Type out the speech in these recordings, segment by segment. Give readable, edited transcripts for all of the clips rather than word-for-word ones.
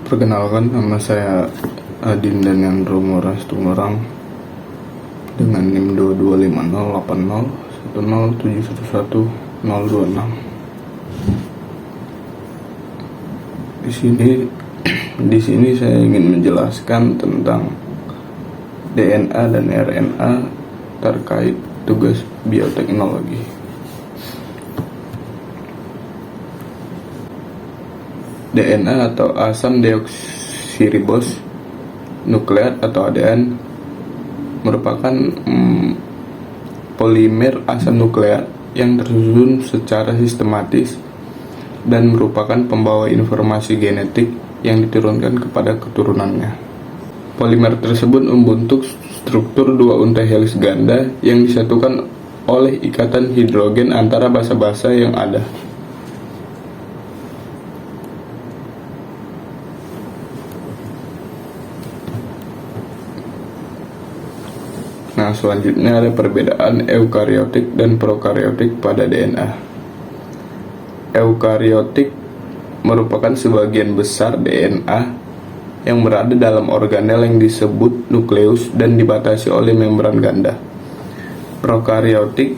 Perkenalkan, nama saya Adin dan Yandro Moras Tumorang dengan NIM 225080107111026. Di sini saya ingin menjelaskan tentang DNA dan RNA terkait tugas bioteknologi. DNA atau asam deoksiribos nukleat atau ADN merupakan polimer asam nukleat yang tersusun secara sistematis dan merupakan pembawa informasi genetik yang diturunkan kepada keturunannya. Polimer tersebut membentuk struktur dua untai heliks ganda yang disatukan oleh ikatan hidrogen antara basa-basa yang ada. Nah, selanjutnya ada perbedaan eukariotik dan prokariotik pada DNA. Eukariotik merupakan sebagian besar DNA yang berada dalam organel yang disebut nukleus dan dibatasi oleh membran ganda. Prokariotik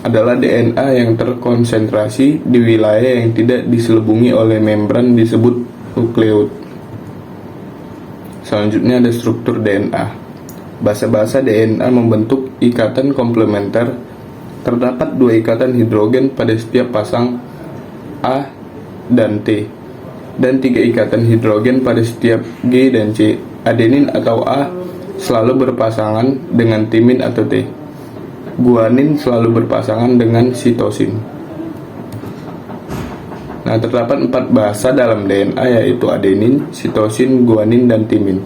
adalah DNA yang terkonsentrasi di wilayah yang tidak diselubungi oleh membran disebut nukleus. Selanjutnya ada struktur DNA. Basa-basa DNA membentuk ikatan komplementer. Terdapat dua ikatan hidrogen pada setiap pasang A dan T, dan tiga ikatan hidrogen pada setiap G dan C. Adenin atau A selalu berpasangan dengan timin atau T. Guanin selalu berpasangan dengan sitosin. Nah, terdapat 4 basa dalam DNA, yaitu adenin, sitosin, guanin, dan timin.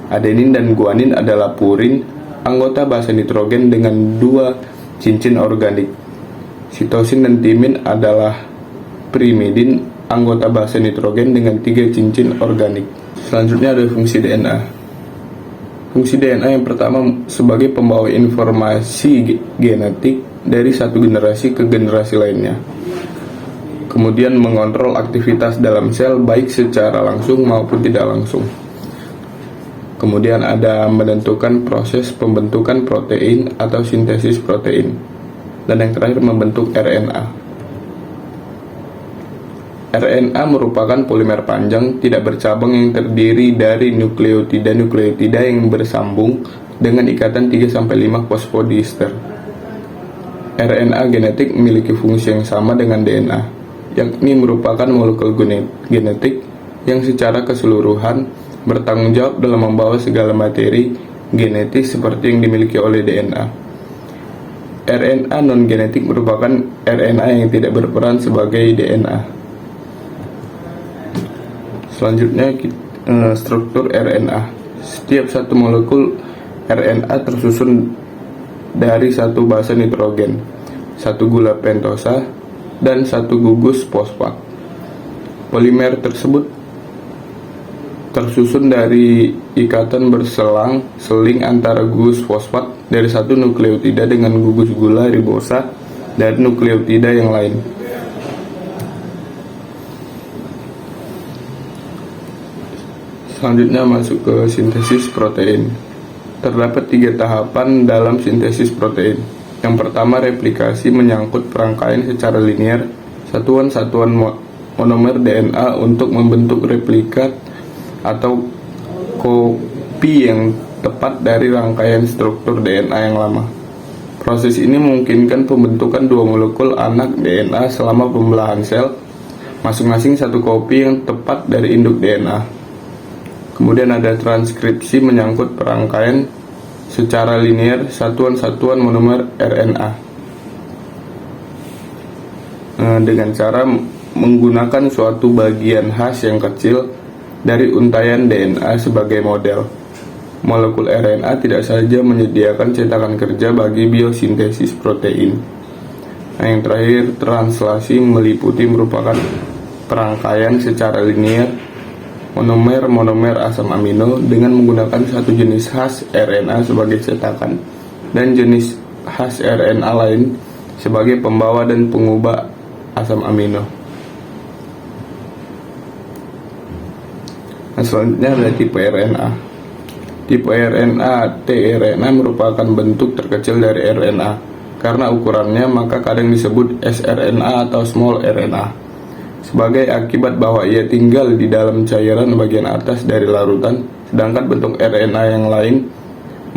Adenin dan guanin adalah purin, anggota basa nitrogen dengan 2 cincin organik. Sitosin dan timin adalah pirimidin, anggota basa nitrogen dengan 3 cincin organik. Selanjutnya ada fungsi DNA. Fungsi DNA yang pertama sebagai pembawa informasi genetik dari satu generasi ke generasi lainnya. Kemudian mengontrol aktivitas dalam sel baik secara langsung maupun tidak langsung. Kemudian ada menentukan proses pembentukan protein atau sintesis protein. Dan yang terakhir membentuk RNA. RNA merupakan polimer panjang tidak bercabang yang terdiri dari nukleotida yang bersambung dengan ikatan 3-5 fosfodiester. RNA genetik memiliki fungsi yang sama dengan DNA, yakni merupakan molekul genetik yang secara keseluruhan bertanggung jawab dalam membawa segala materi genetis seperti yang dimiliki oleh DNA. RNA non-genetik merupakan RNA yang tidak berperan sebagai DNA. Selanjutnya struktur RNA. Setiap satu molekul RNA tersusun dari satu basa nitrogen, satu gula pentosa, dan satu gugus fosfat. Polimer tersebut tersusun dari ikatan berselang-seling antara gugus fosfat dari satu nukleotida dengan gugus gula ribosa dari nukleotida yang lain. Selanjutnya masuk ke sintesis protein. Terdapat 3 tahapan dalam sintesis protein. Yang pertama, replikasi menyangkut perangkaian secara linear satuan-satuan monomer DNA untuk membentuk replikat atau kopi yang tepat dari rangkaian struktur DNA yang lama. Proses ini memungkinkan pembentukan 2 molekul anak DNA selama pembelahan sel, masing-masing satu kopi yang tepat dari induk DNA. Kemudian ada transkripsi menyangkut perangkaian secara linear satuan-satuan monomer RNA dengan cara menggunakan suatu bagian khas yang kecil dari untaian DNA sebagai model. Molekul RNA tidak saja menyediakan cetakan kerja bagi biosintesis protein. Nah, yang terakhir, translasi meliputi merupakan perangkaian secara linear monomer asam amino dengan menggunakan satu jenis khas RNA sebagai cetakan dan jenis khas RNA lain sebagai pembawa dan pengubah asam amino. Nah, selanjutnya ada tipe RNA. Tipe RNA tRNA merupakan bentuk terkecil dari RNA. Karena ukurannya maka kadang disebut sRNA atau small RNA. Sebagai akibat bahwa ia tinggal di dalam cairan bagian atas dari larutan, sedangkan bentuk RNA yang lain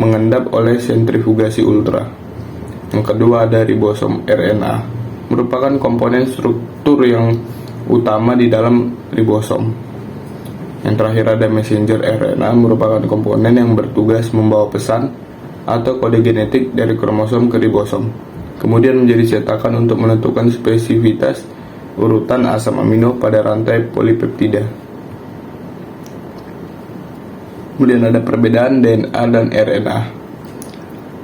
mengendap oleh sentrifugasi ultra. Yang kedua ada ribosom RNA, merupakan komponen struktur yang utama di dalam ribosom. Yang terakhir ada messenger RNA, merupakan komponen yang bertugas membawa pesan atau kode genetik dari kromosom ke ribosom, kemudian menjadi cetakan untuk menentukan spesifitas urutan asam amino pada rantai polipeptida. Kemudian ada perbedaan DNA dan RNA.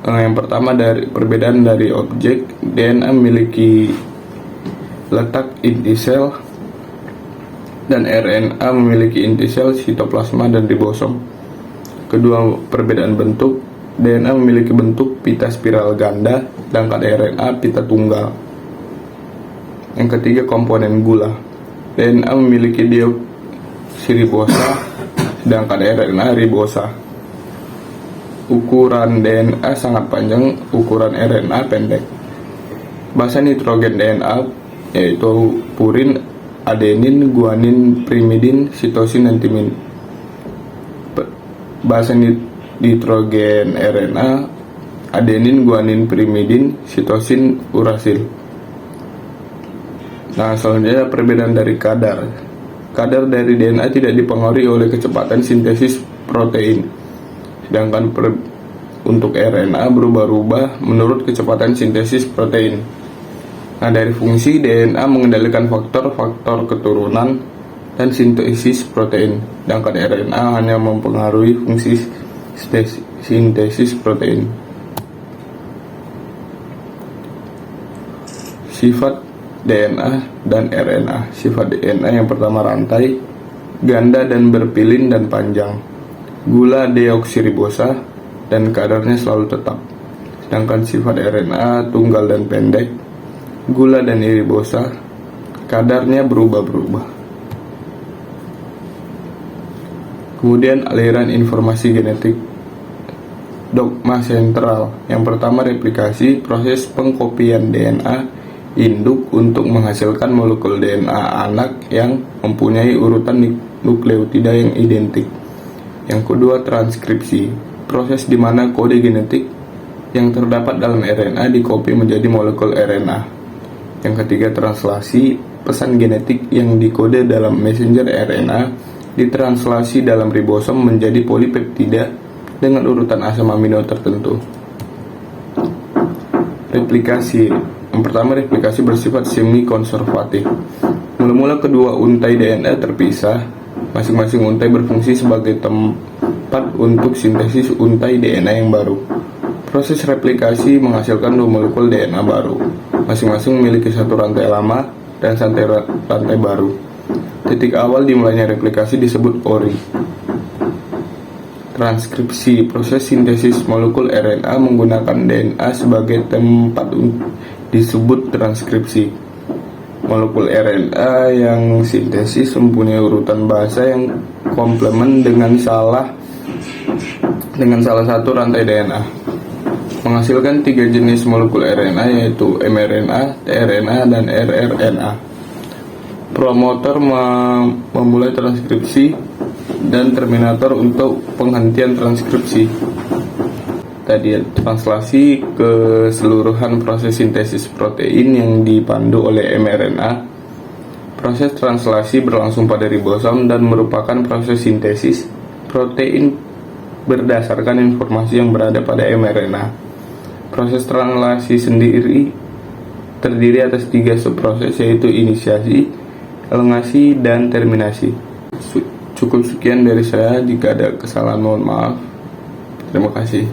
Yang pertama dari perbedaan dari objek, DNA memiliki letak inti sel dan RNA memiliki inti sel, sitoplasma, dan ribosom. Kedua, perbedaan bentuk, DNA memiliki bentuk pita spiral ganda, sedangkan RNA pita tunggal. Yang ketiga, komponen gula. DNA memiliki deoksiribosa, sedangkan RNA ribosa. Ukuran DNA sangat panjang, ukuran RNA pendek. Basa nitrogen DNA yaitu purin, adenin, guanin, pirimidin, sitosin, dan timin. Basa nitrogen RNA adenin, guanin, pirimidin, sitosin, urasil. Nah, selanjutnya perbedaan dari kadar. Kadar dari DNA tidak dipengaruhi oleh kecepatan sintesis protein, sedangkan untuk RNA berubah-ubah menurut kecepatan sintesis protein. Nah, dari fungsi, DNA mengendalikan faktor-faktor keturunan dan sintesis protein, sedangkan RNA hanya mempengaruhi fungsi sintesis protein. Sifat DNA dan RNA. Sifat DNA yang pertama rantai, ganda dan berpilin dan panjang. Gula deoksiribosa dan kadarnya selalu tetap. Sedangkan sifat RNA tunggal dan pendek. Gula dan iribosa, kadarnya berubah-berubah. Kemudian aliran informasi genetik. Dogma sentral. Yang pertama replikasi, proses pengkopian DNA induk untuk menghasilkan molekul DNA anak yang mempunyai urutan nukleotida yang identik. Yang kedua transkripsi, proses di mana kode genetik yang terdapat dalam RNA dikopi menjadi molekul RNA. Yang ketiga translasi, pesan genetik yang dikode dalam messenger RNA ditranslasi dalam ribosom menjadi polipeptida dengan urutan asam amino tertentu. Replikasi. Yang pertama, replikasi bersifat semi-konservatif. Mula-mula kedua untai DNA terpisah. Masing-masing untai berfungsi sebagai tempat untuk sintesis untai DNA yang baru. Proses replikasi menghasilkan dua molekul DNA baru. Masing-masing memiliki satu rantai lama dan satu rantai baru. Titik awal dimulainya replikasi disebut ori. Transkripsi, proses sintesis molekul RNA menggunakan DNA sebagai tempat disebut transkripsi. Molekul RNA yang sintesis mempunyai urutan bahasa yang komplement dengan salah satu rantai DNA, menghasilkan tiga jenis molekul RNA yaitu mRNA, tRNA, dan rRNA. Promotor memulai transkripsi dan terminator untuk penghentian transkripsi. Tadi translasi keseluruhan proses sintesis protein yang dipandu oleh mRNA. Proses translasi berlangsung pada ribosom dan merupakan proses sintesis protein berdasarkan informasi yang berada pada mRNA. Proses translasi sendiri terdiri atas tiga subproses yaitu inisiasi, elongasi, dan terminasi. Cukup sekian dari saya, jika ada kesalahan mohon maaf. Terima kasih.